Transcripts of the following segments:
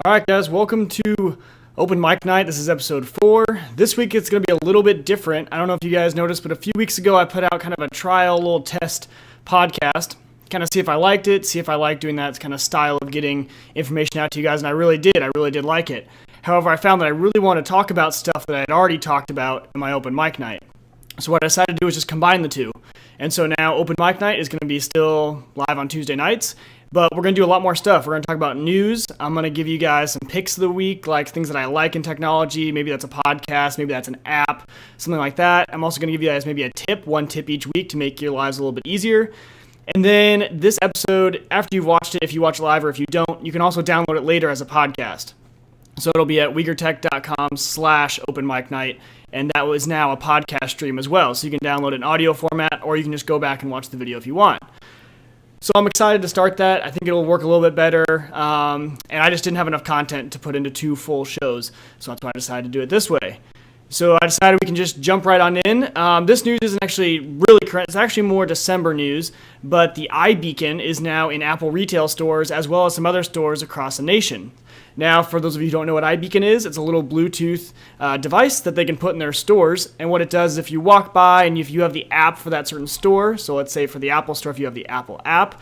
All right, guys, welcome to Open Mic Night. This is episode 4. This week it's going to be a little bit different. I don't know if you guys noticed, but a few weeks ago I put out kind of a trial little test podcast, kind of see if I liked it, see if I like doing that kind of style of getting information out to you guys, and I really did. I really did like it. However, I found that I really want to talk about stuff that I had already talked about in my Open Mic Night. So what I decided to do was just combine the two. And so now Open Mic Night is going to be still live on Tuesday nights, but we're going to do a lot more stuff. We're going to talk about news. I'm going to give you guys some picks of the week, like things that I like in technology. Maybe that's a podcast, maybe that's an app, something like that. I'm also going to give you guys maybe a tip, one tip each week to make your lives a little bit easier. And then this episode, after you've watched it, if you watch live or if you don't, you can also download it later as a podcast. So it'll be at weagertech.com/openmicnight, and that was now a podcast stream as well. So you can download it in audio format, or you can just go back and watch the video if you want. So I'm excited to start that. I think it'll work a little bit better, and I just didn't have enough content to put into 2 full shows, so that's why I decided to do it this way. So I decided we can just jump right on in. This news isn't actually really current. It's actually more December news, but the iBeacon is now in Apple retail stores as well as some other stores across the nation. Now, for those of you who don't know what iBeacon is, it's a little Bluetooth device that they can put in their stores. And what it does is if you walk by and if you have the app for that certain store, so let's say for the Apple store, if you have the Apple app,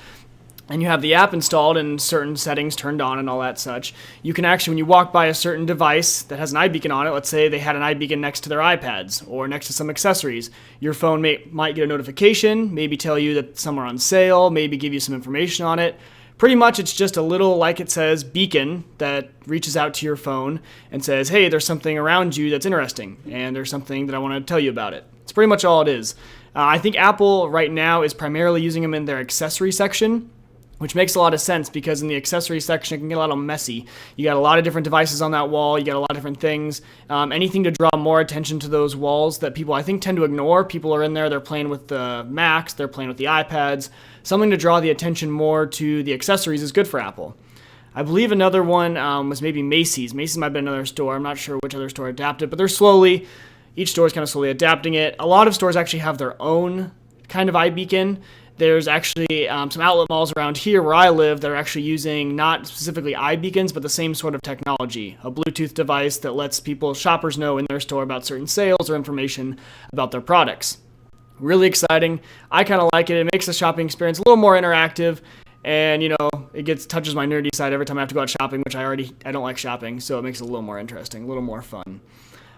and you have the app installed and certain settings turned on and all that such, you can actually, when you walk by a certain device that has an iBeacon on it, let's say they had an iBeacon next to their iPads or next to some accessories, your phone might get a notification, maybe tell you that some are on sale, maybe give you some information on it. Pretty much it's just a little, like it says, beacon that reaches out to your phone and says, hey, there's something around you that's interesting, and there's something that I want to tell you about it. It's pretty much all it is. I think Apple right now is primarily using them in their accessory section, which makes a lot of sense because in the accessory section, it can get a little messy. You got a lot of different devices on that wall. You got a lot of different things. Anything to draw more attention to those walls that people, I think, tend to ignore. People are in there. They're playing with the Macs. They're playing with the iPads. Something to draw the attention more to the accessories is good for Apple. I believe another one was maybe Macy's. Macy's might be another store. I'm not sure which other store adapted, but they're slowly, each store is kind of slowly adapting it. A lot of stores actually have their own kind of iBeacon. There's actually some outlet malls around here where I live that are actually using not specifically iBeacons, but the same sort of technology, a Bluetooth device that lets shoppers know in their store about certain sales or information about their products. Really exciting. I kind of like it. It makes the shopping experience a little more interactive, and it touches my nerdy side every time I have to go out shopping, which I don't like shopping, so it makes it a little more interesting, a little more fun.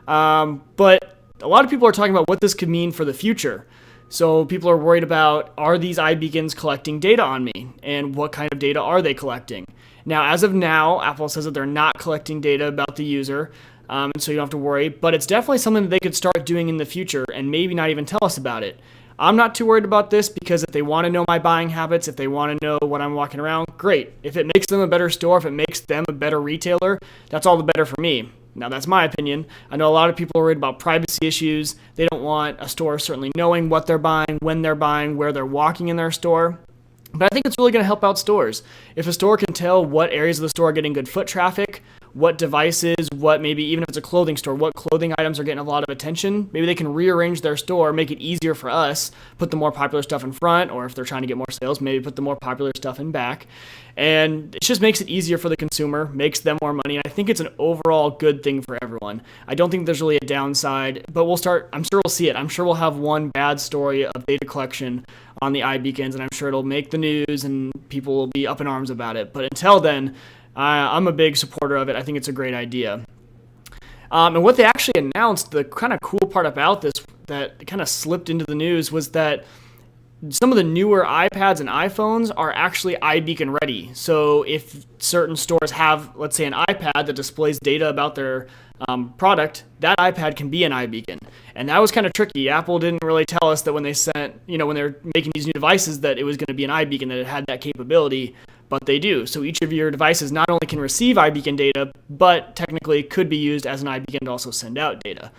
But a lot of people are talking about what this could mean for the future. So people are worried about, are these iBeacons collecting data on me? And what kind of data are they collecting? Now, as of now, Apple says that they're not collecting data about the user, and so you don't have to worry. But it's definitely something that they could start doing in the future and maybe not even tell us about it. I'm not too worried about this because if they want to know my buying habits, if they want to know what I'm walking around, great. If it makes them a better store, if it makes them a better retailer, that's all the better for me. Now, that's my opinion. I know a lot of people are worried about privacy issues. They don't want a store certainly knowing what they're buying, when they're buying, where they're walking in their store. But I think it's really going to help out stores. If a store can tell what areas of the store are getting good foot traffic, what devices, what maybe even if it's a clothing store, what clothing items are getting a lot of attention, maybe they can rearrange their store, make it easier for us, put the more popular stuff in front, or if they're trying to get more sales, maybe put the more popular stuff in back. And it just makes it easier for the consumer, makes them more money, and I think it's an overall good thing for everyone. I don't think there's really a downside, but I'm sure we'll see it. I'm sure we'll have one bad story of data collection on the iBeacons, and I'm sure it'll make the news and people will be up in arms about it. But until then, I'm a big supporter of it. I think it's a great idea. And what they actually announced, the kind of cool part about this that kind of slipped into the news was that some of the newer iPads and iPhones are actually iBeacon ready. So if certain stores have, let's say, an iPad that displays data about their product, that iPad can be an iBeacon. And that was kind of tricky. Apple didn't really tell us that when they when they're making these new devices that it was going to be an iBeacon, that it had that capability, but they do. So each of your devices not only can receive iBeacon data, but technically could be used as an iBeacon to also send out data.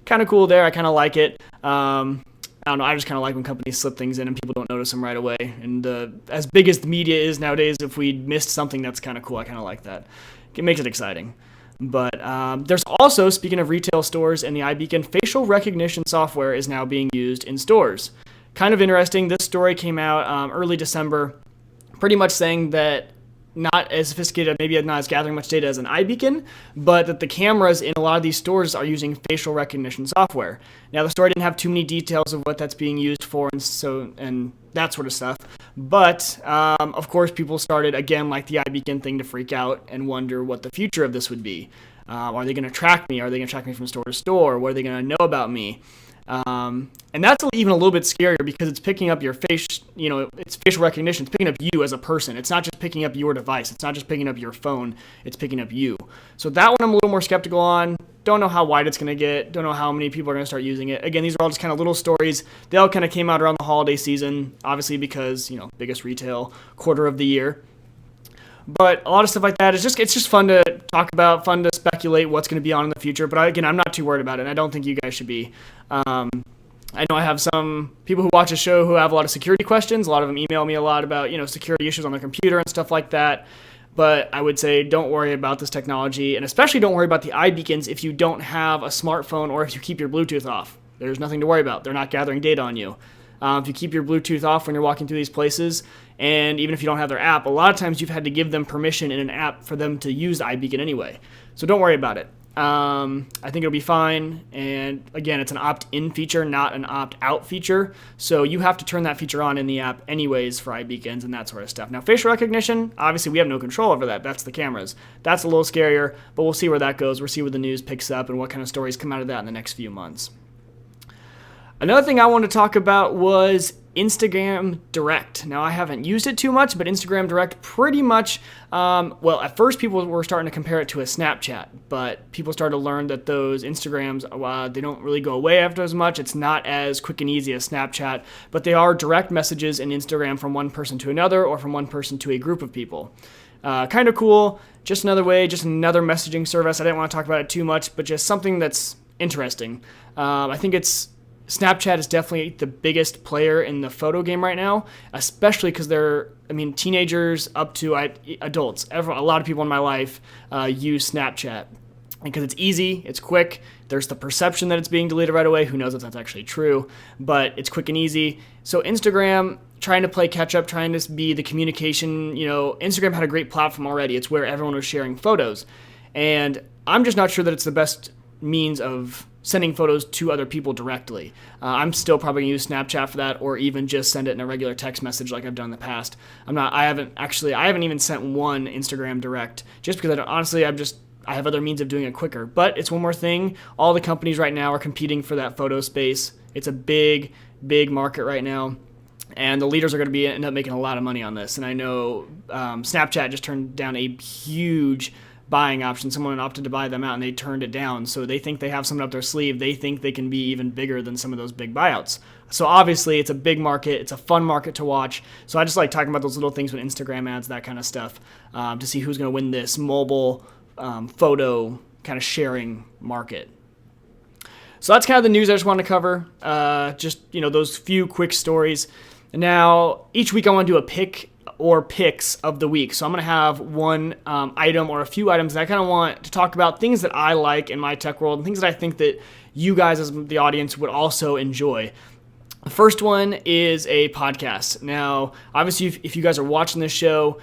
Kind of cool there. I kind of like it. I don't know, I just kind of like when companies slip things in and people don't notice them right away. And as big as the media is nowadays, if we missed something, that's kind of cool. I kind of like that. It makes it exciting. But there's also, speaking of retail stores and the iBeacon, facial recognition software is now being used in stores. Kind of interesting. This story came out early December, pretty much saying that not as sophisticated, maybe not as gathering much data as an iBeacon, but that the cameras in a lot of these stores are using facial recognition software. Now, the store didn't have too many details of what that's being used for and that sort of stuff. But, of course, people started, again, like the iBeacon thing, to freak out and wonder what the future of this would be. Are they going to track me? Are they going to track me from store to store? What are they going to know about me? And that's even a little bit scarier because it's picking up your face, it's facial recognition. It's picking up you as a person. It's not just picking up your device. It's not just picking up your phone. It's picking up you. So that one I'm a little more skeptical on. Don't know how wide it's going to get. Don't know how many people are going to start using it. Again, these are all just kind of little stories. They all kind of came out around the holiday season, obviously because, biggest retail quarter of the year. But a lot of stuff like that, it's just fun to talk about, fun to speculate what's going to be on in the future. But again, I'm not too worried about it, and I don't think you guys should be. I know I have some people who watch the show who have a lot of security questions. A lot of them email me a lot about, security issues on their computer and stuff like that. But I would say don't worry about this technology, and especially don't worry about the iBeacons if you don't have a smartphone or if you keep your Bluetooth off. There's nothing to worry about. They're not gathering data on you. If you keep your Bluetooth off when you're walking through these places, and even if you don't have their app, a lot of times you've had to give them permission in an app for them to use the iBeacon anyway. So don't worry about it. I think it'll be fine. And again, it's an opt-in feature, not an opt-out feature. So you have to turn that feature on in the app anyways for iBeacons and that sort of stuff. Now, facial recognition, obviously we have no control over that. That's the cameras. That's a little scarier, but we'll see where that goes. We'll see where the news picks up and what kind of stories come out of that in the next few months. Another thing I wanted to talk about was Instagram Direct. Now, I haven't used it too much, but Instagram Direct pretty much, at first people were starting to compare it to a Snapchat, but people started to learn that those Instagrams, they don't really go away after as much. It's not as quick and easy as Snapchat, but they are direct messages in Instagram from one person to another or from one person to a group of people. Kind of cool. Just another way, just another messaging service. I didn't want to talk about it too much, but just something that's interesting. I think Snapchat is definitely the biggest player in the photo game right now, especially because teenagers up to adults. A lot of people in my life use Snapchat because it's easy, it's quick. There's the perception that it's being deleted right away. Who knows if that's actually true, but it's quick and easy. So Instagram, trying to play catch up, trying to be the communication, Instagram had a great platform already. It's where everyone was sharing photos. And I'm just not sure that it's the best means of sending photos to other people directly. I'm still probably going to use Snapchat for that, or even just send it in a regular text message like I've done in the past. I haven't even sent one Instagram direct just because I have other means of doing it quicker. But it's one more thing. All the companies right now are competing for that photo space. It's a big, big market right now. And the leaders are going to end up making a lot of money on this. And I know Snapchat just turned down a huge buying option. Someone opted to buy them out and they turned it down. So they think they have something up their sleeve. They think they can be even bigger than some of those big buyouts. So obviously it's a big market. It's a fun market to watch. So I just like talking about those little things with Instagram ads, that kind of stuff, to see who's going to win this mobile photo kind of sharing market. So that's kind of the news I just wanted to cover. Those few quick stories. Now, each week I want to do a pick or picks of the week. So I'm going to have one item or a few items that I kind of want to talk about, things that I like in my tech world and things that I think that you guys as the audience would also enjoy. The first one is a podcast. Now, obviously, if you guys are watching this show,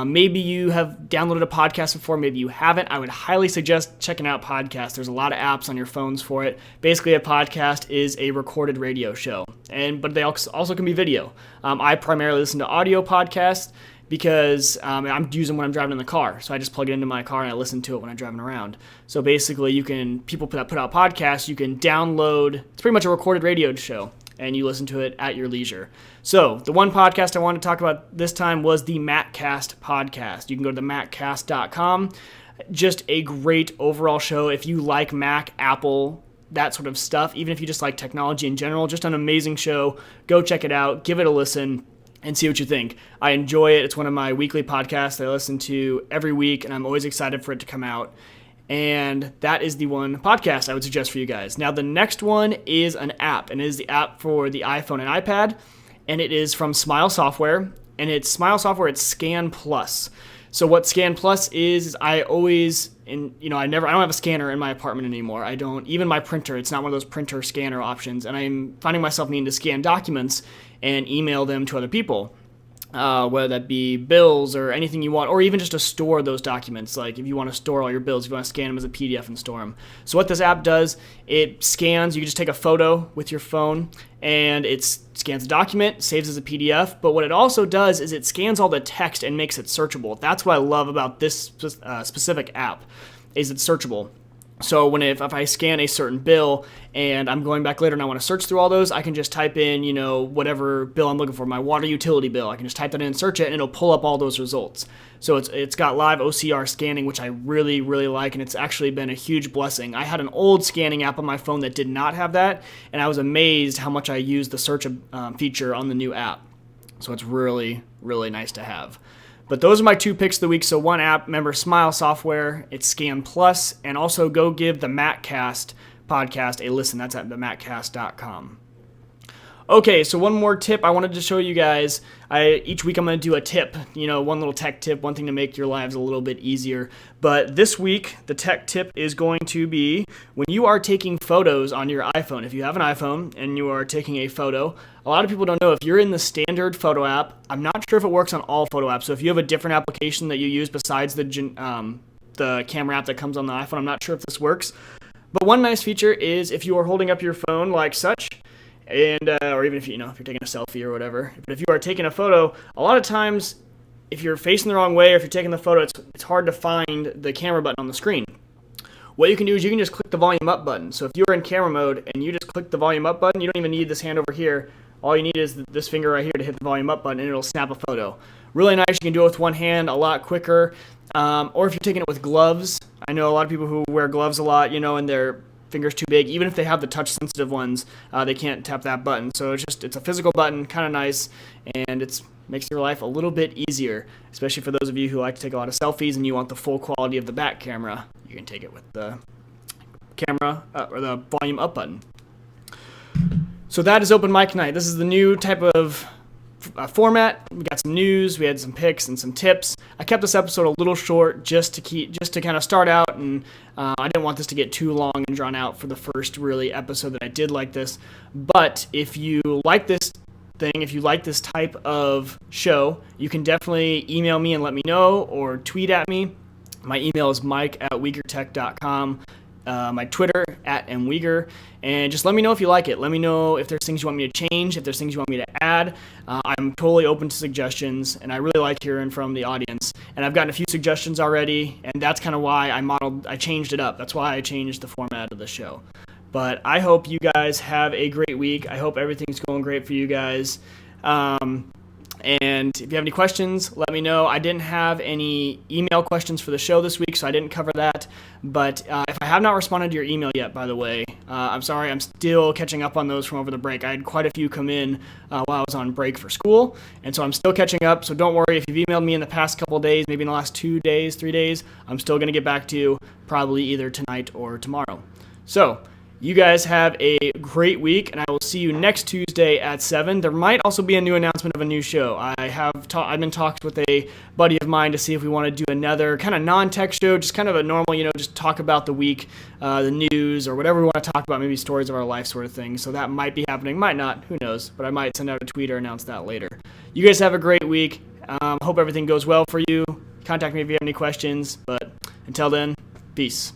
maybe you have downloaded a podcast before, maybe you haven't. I would highly suggest checking out podcasts. There's a lot of apps on your phones for it. Basically, a podcast is a recorded radio show, but they also can be video. I primarily listen to audio podcasts because I'm using when I'm driving in the car. So I just plug it into my car and I listen to it when I'm driving around. So basically, people put out podcasts, you can download. It's pretty much a recorded radio show, and you listen to it at your leisure. So the one podcast I wanted to talk about this time was the MacCast podcast. You can go to themaccast.com. Just a great overall show. If you like Mac, Apple, that sort of stuff, even if you just like technology in general, just an amazing show. Go check it out. Give it a listen and see what you think. I enjoy it. It's one of my weekly podcasts that I listen to every week, and I'm always excited for it to come out. And that is the one podcast I would suggest for you guys. Now, the next one is an app, and it is the app for the iPhone and iPad, and it is from Smile Software, and it's Smile Software, it's Scan Plus. So what Scan Plus is I don't have a scanner in my apartment anymore. Even my printer, it's not one of those printer scanner options, and I'm finding myself needing to scan documents and email them to other people. whether that be bills or anything you want, or even just to store those documents. Like if you want to store all your bills, if you want to scan them as a PDF and store them. So what this app does, it scans, you can just take a photo with your phone and it scans the document, saves as a PDF. But what it also does is it scans all the text and makes it searchable. That's what I love about this specific app, is it's searchable. So if I scan a certain bill and I'm going back later and I want to search through all those, I can just type in, whatever bill I'm looking for, my water utility bill. I can just type that in and search it, and it'll pull up all those results. So it's got live OCR scanning, which I really, really like, and it's actually been a huge blessing. I had an old scanning app on my phone that did not have that, and I was amazed how much I used the search feature on the new app. So it's really, really nice to have. But those are my 2 picks of the week. So one app, remember Smile Software, it's Scan Plus, and also go give the MacCast podcast a listen. That's at themaccast.com. Okay, so one more tip I wanted to show you guys. Each week I'm going to do a tip, one little tech tip, one thing to make your lives a little bit easier. But this week, the tech tip is going to be when you are taking photos on your iPhone. If you have an iPhone and you are taking a photo, a lot of people don't know if you're in the standard photo app. I'm not sure if it works on all photo apps. So if you have a different application that you use besides the camera app that comes on the iPhone, I'm not sure if this works. But one nice feature is if you are holding up your phone like such, and or even if if you're taking a selfie or whatever. But if you are taking a photo, a lot of times if you're facing the wrong way or if you're taking the photo, it's hard to find the camera button on the screen. What you can do is you can just click the volume up button. So if you're in camera mode and you just click the volume up button, you don't even need this hand over here. All you need is this finger right here to hit the volume up button, and it'll snap a photo. Really nice. You can do it with one hand a lot quicker. Or if you're taking it with gloves. I know a lot of people who wear gloves a lot, and their fingers too big. Even if they have the touch sensitive ones, they can't tap that button. So it's a physical button, kind of nice, and it makes your life a little bit easier, especially for those of you who like to take a lot of selfies and you want the full quality of the back camera. You can take it with the camera or the volume up button. So that is open mic night. This is the new type of format. We got some news, we had some picks and some tips. I kept this episode a little short just to kind of start out, and I didn't want this to get too long and drawn out for the first really episode that I did like this. But if you like this thing, if you like this type of show, you can definitely email me and let me know, or tweet at me. My email is mike@wegertech.com. My Twitter @mwieger, and just let me know if you like it. Let me know if there's things you want me to change, if there's things you want me to add. I'm totally open to suggestions, and I really like hearing from the audience. And I've gotten a few suggestions already, and that's kind of why I changed it up. That's why I changed the format of the show. But I hope you guys have a great week. I hope everything's going great for you guys. And if you have any questions, let me know. I didn't have any email questions for the show this week, so I didn't cover that. But if I have not responded to your email yet, by the way, I'm sorry. I'm still catching up on those from over the break. I had quite a few come in while I was on break for school, and so I'm still catching up. So don't worry. If you've emailed me in the past couple of days, maybe in the last 2 days, 3 days, I'm still going to get back to you probably either tonight or tomorrow. So you guys have a great week, and I will see you next Tuesday at 7. There might also be a new announcement of a new show. I've been talking with a buddy of mine to see if we want to do another kind of non-tech show, just kind of a normal, just talk about the week, the news, or whatever we want to talk about, maybe stories of our life sort of thing. So that might be happening, might not, who knows, but I might send out a tweet or announce that later. You guys have a great week. Hope everything goes well for you. Contact me if you have any questions, but until then, peace.